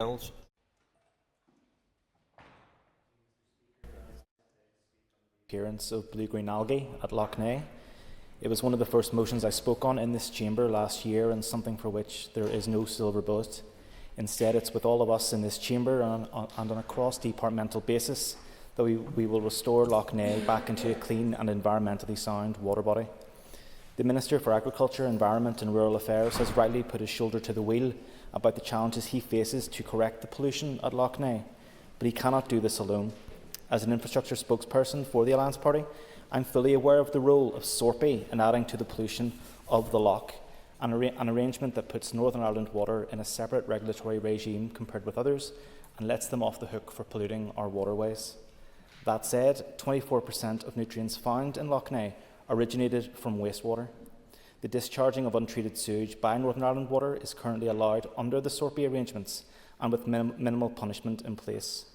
McReynolds. Appearance of blue-green algae at Lough Neagh. It was one of the first motions I spoke on in this chamber last year, and something for which there is no silver bullet. Instead, it's with all of us in this chamber and on a cross-departmental basis that we will restore Lough Neagh back into a clean and environmentally sound water body. The Minister for Agriculture, Environment and Rural Affairs has rightly put his shoulder to the wheel about the challenges he faces to correct the pollution at Lough Neagh, but he cannot do this alone. As an infrastructure spokesperson for the Alliance Party, I'm fully aware of the role of SORPI in adding to the pollution of the loch, an arrangement that puts Northern Ireland water in a separate regulatory regime compared with others and lets them off the hook for polluting our waterways. That said, 24% of nutrients found in Lough Neagh originated from wastewater. The discharging of untreated sewage by Northern Ireland Water is currently allowed under the SORPI arrangements and with minimal punishment in place.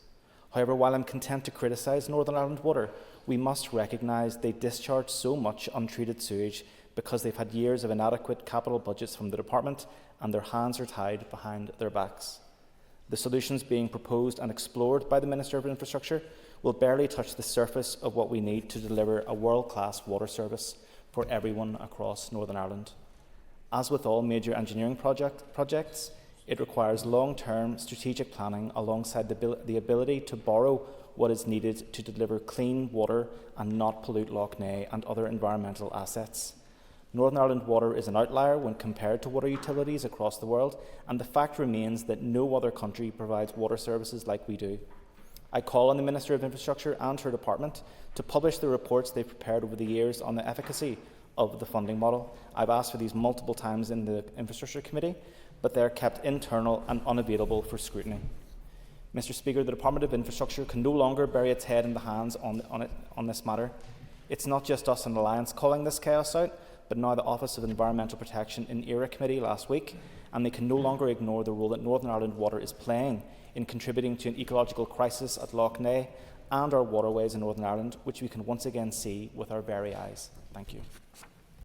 However, while I'm content to criticise Northern Ireland Water, we must recognise they discharge so much untreated sewage because they've had years of inadequate capital budgets from the department and their hands are tied behind their backs. The solutions being proposed and explored by the Minister for Infrastructure will barely touch the surface of what we need to deliver a world-class water service for everyone across Northern Ireland. As with all major engineering projects, it requires long-term strategic planning alongside the ability to borrow what is needed to deliver clean water and not pollute Lough Neagh and other environmental assets. Northern Ireland Water is an outlier when compared to water utilities across the world, and the fact remains that no other country provides water services like we do. I call on the Minister of Infrastructure and her department to publish the reports they've prepared over the years on the efficacy of the funding model. I've asked for these multiple times in the Infrastructure Committee, but they are kept internal and unavailable for scrutiny. Mr. Speaker, the Department of Infrastructure can no longer bury its head in the hands on this matter. It's not just us in Alliance calling this chaos out, but now the Office of Environmental Protection in ERA Committee last week, and they can no longer ignore the role that Northern Ireland Water is playing in contributing to an ecological crisis at Lough Neagh and our waterways in Northern Ireland, which we can once again see with our very eyes. Thank you.